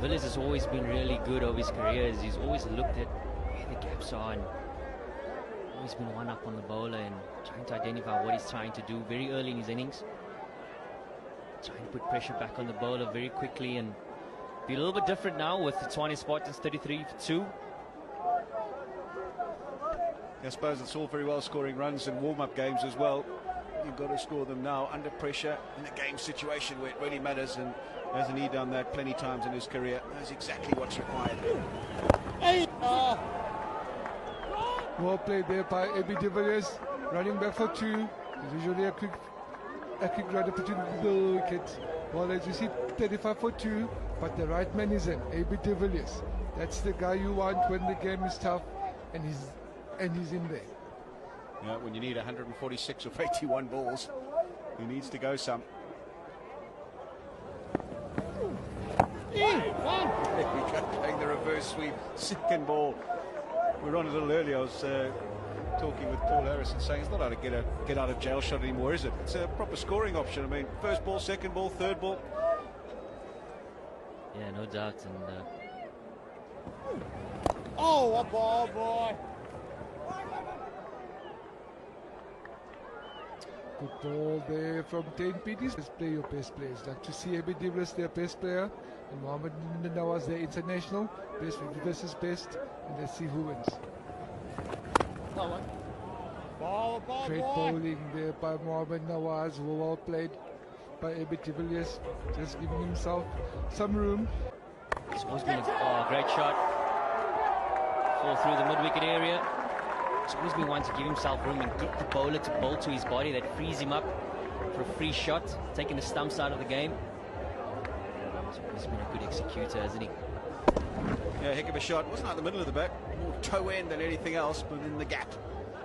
Villiers has always been really good over his career. He's always looked at where the gaps are and always been one up on the bowler and trying to identify what he's trying to do very early in his innings. Trying to put pressure back on the bowler very quickly and be a little bit different now with the Tshwane Spartans 33 for 2. I suppose it's all very well scoring runs in warm-up games as well. You've got to score them now under pressure in a game situation where it really matters, and hasn't he done that plenty times in his career? Knows exactly what's required. Well played there by AB de Villiers, running back for 2. There's usually a quick run between the wickets. Well, as you see, 35 for 2, but the right man is in, AB de Villiers. That's the guy you want when the game is tough, and he's in there. Yeah, when you need 146 of 81 balls, he needs to go some. Playing the reverse sweep, second ball. We were on a little earlier. I was talking with Paul Harrison, saying it's not how to get out of jail shot anymore, is it? It's a proper scoring option. I mean, first ball, second ball, third ball. Yeah, no doubt. And oh, a ball, boy. Good ball there from 10 PDs. Let's play your best players. Like to see AB de Villiers their best player, and Mohamed Nawaz their international best versus best, and let's see who wins. Ball, Great bowling there by Mohamed Nawaz. Well played by AB de Villiers, just giving himself some room. it's always been a great shot. Fall through the mid-wicket area. He's always been one to give himself room and get the bowler to bowl to his body. That frees him up for a free shot, taking the stumps out of the game. He's always been a good executor, hasn't he? Yeah, heck of a shot. Wasn't out the middle of the bat, more toe end than anything else, but in the gap.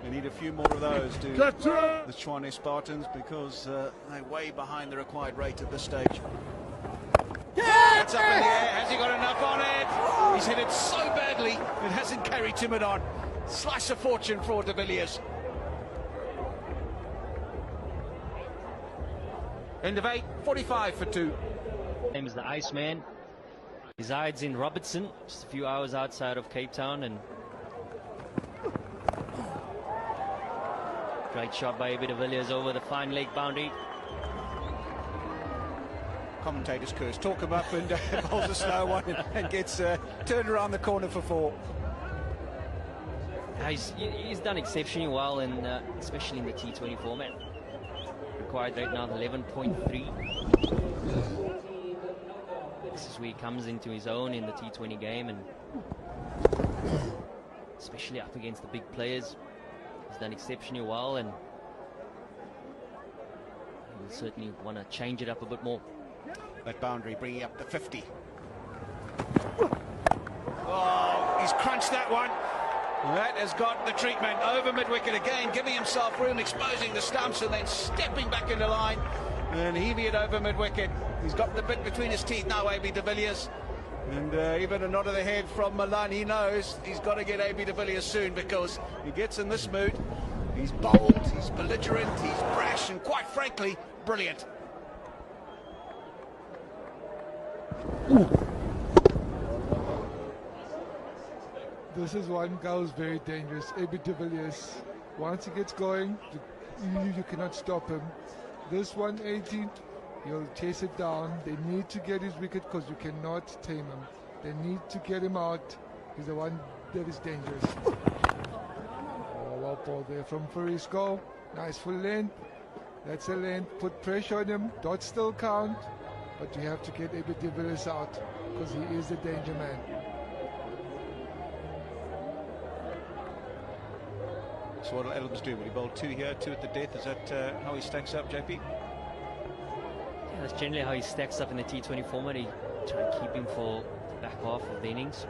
They need a few more of those to the Tshwane Spartans, because they're way behind the required rate at this stage. That's up in the air. Has he got enough on it? He's hit it so badly it hasn't carried him on. Slice of fortune for de Villiers. End of 8, 45 for 2. His name is the Iceman. Resides in Robertson, just a few hours outside of Cape Town, and great shot by AB de Villiers over the fine leg boundary. Commentators curse, talk him up and bowls a slow one and gets turned around the corner for 4. He's done exceptionally well, in, especially in the T20 format. Required rate now 11.3. This is where he comes into his own in the T20 game, and especially up against the big players. He's done exceptionally well, and he'll certainly want to change it up a bit more. That boundary bringing up the 50. Oh, he's crunched that one. That has got the treatment over mid-wicket again, giving himself room, exposing the stumps, and then stepping back into line and heaving it over mid-wicket. He's got the bit between his teeth now, AB de Villiers. And even a nod of the head from Milan, he knows he's got to get AB de Villiers soon, because he gets in this mood. He's bold, he's belligerent, he's brash, and quite frankly, brilliant. This is one guy who's very dangerous, AB de Villiers. Once he gets going, you cannot stop him. This 180, he'll chase it down. They need to get his wicket, because you cannot tame him. They need to get him out. He's the one that is dangerous. Oh, well ball there from Farisco. Nice full length. That's a length. Put pressure on him. Dots still count. But you have to get AB de Villiers out, because he is the danger man. So what will Adams do? Will he bowl 2 here, 2 at the death? Is that how he stacks up, JP? Yeah, that's generally how he stacks up in the T20 format. He try and keep him for the back half of the innings.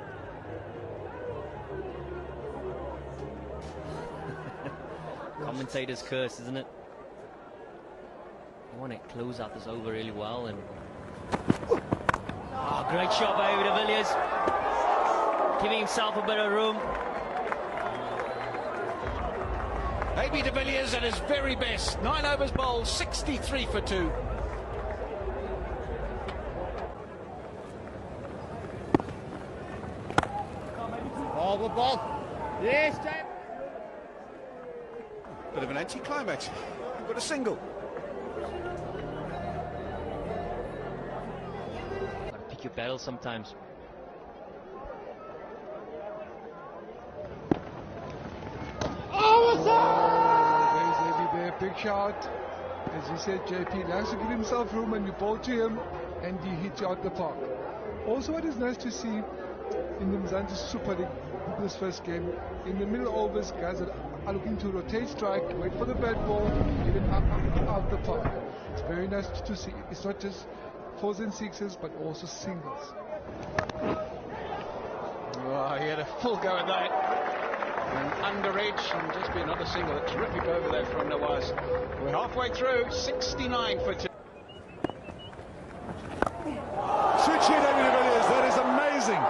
Commentator's curse, isn't it? You want to close out this over really well, and oh, great shot by AB de Villiers, giving himself a bit of room. AB de Villiers at his very best. 9 overs bowled, 63 for 2. Good ball. Yes, James. Bit of an anticlimax. You've got a single. Gotta pick your battle sometimes. There's Eddie there, big shot. As you said, JP likes to give himself room and you bowl to him and he hits you out the park. Also, what is nice to see in the Mzansi Super League this first game, in the middle overs, guys are looking to rotate strike, wait for the bad ball, get it out the park. It's very nice to see. It's not just fours and sixes, but also singles. Oh, he had a full go at that. And under edge, and just be another single. A terrific over there from Nawaz. We're halfway through, 69 for two. Switch here, David de Villiers. That is amazing.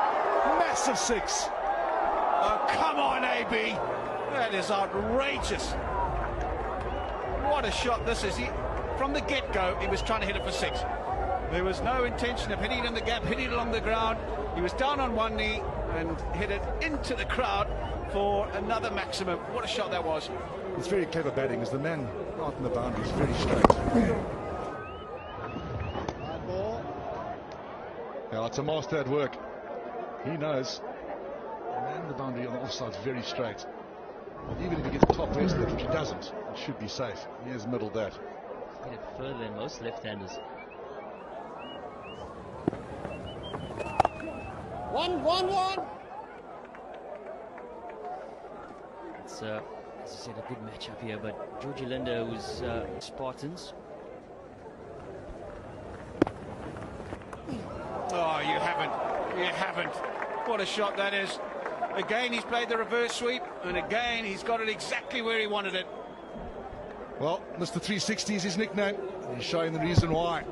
Massive six. Oh, come on, AB. That is outrageous. What a shot this is. From the get-go, he was trying to hit it for six. There was no intention of hitting it in the gap, hitting it along the ground. He was down on one knee and hit it into the crowd for another maximum. What a shot that was. It's very clever batting as the man out in the boundary is very straight. High ball. Now it's a master at work. He knows. The man in the boundary on the offside is very straight. Even if he gets top rest of it, which he doesn't, it should be safe. He has middled that. Hit it further than most left-handers. 1-1-1. It's, as I said, a good matchup here, but Georgie Linda was Spartans. Oh, you haven't. You haven't. What a shot that is. Again, he's played the reverse sweep, and again, he's got it exactly where he wanted it. Well, Mr. 360 is his nickname. He's showing the reason why.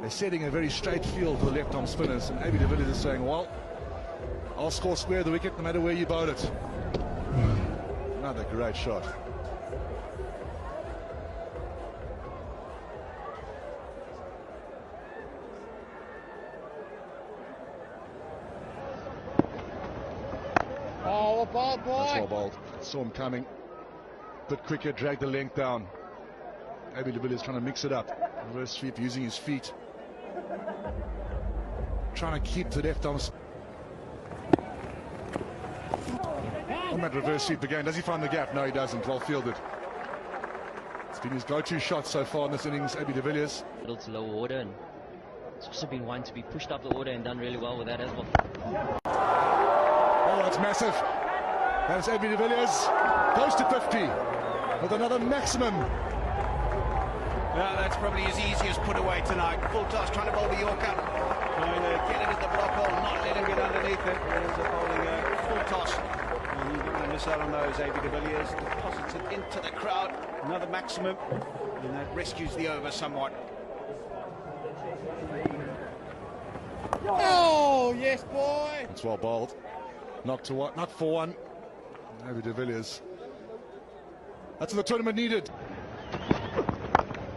They're setting a very straight field for the left-arm spinners, and AB de Villiers is saying, well, I'll score square the wicket no matter where you bowl it. Another great shot. Oh, ball, boy. That's well bowled. Saw him coming. Bit quicker, dragged the length down. AB de Villiers trying to mix it up. Reverse sweep using his feet. Trying to keep the left arm. On that reverse sweep again. Does he find the gap? No, he doesn't. Well fielded. It's been his go-to shot so far in this innings, AB de Villiers. Middle to lower order, and it's also been one to be pushed up the order and done really well with that as well. Oh, that's massive. That's AB de Villiers. Close to 50 with another maximum. Yeah, that's probably his easiest put away tonight. Full toss, trying to bowl the Yorker. Trying to get it at the block hole, not let him get underneath it. There's a bowling full toss. And he's not going to miss out on those. AB de Villiers deposits it into the crowd. Another maximum. And that rescues the over somewhat. Oh, yes, boy. It's well bowled. Not to one, not for one. AB de Villiers. That's what the tournament needed.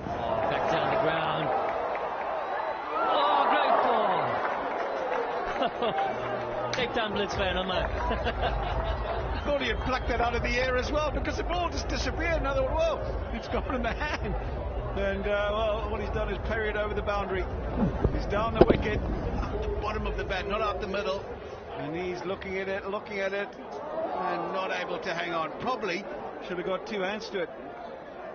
Back down the ground. Oh, great ball. Take time, Blitz fan, on that. Thought he had plucked that out of the air as well, because the ball just disappeared. And I thought, well, it's gone in the hand. And, well, what he's done is parry it over the boundary. He's down the wicket, up the bottom of the bat, not up the middle. And he's looking at it, and not able to hang on. Probably should have got two hands to it.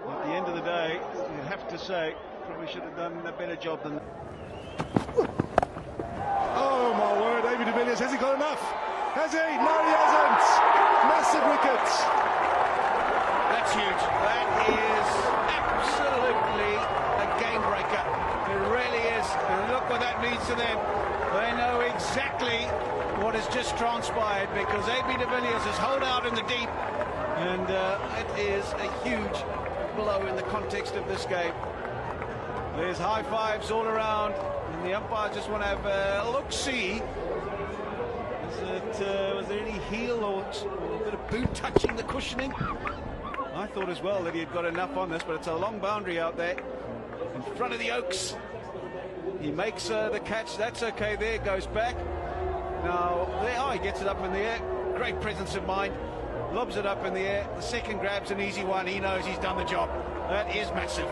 At the end of the day, you'd have to say, probably should have done a better job than that. Oh my word, AB de Villiers, has he got enough? Has he? No, he hasn't. Massive wickets. That's huge. That is absolutely a game breaker. It really is. And look what that means to them. They know exactly what has just transpired, because AB de Villiers has holed out in the deep, and it is a huge blow in the context of this game. There's high fives all around, and the umpires just want to have a look-see. Was there any heel or a bit of boot touching the cushioning? I thought as well that he had got enough on this, but it's a long boundary out there in front of the Oaks. He makes the catch. That's okay. There, goes back. Now, there, he gets it up in the air. great presence of mind. Lobs it up in the air. The second grab's an easy one. He knows he's done the job. That is massive.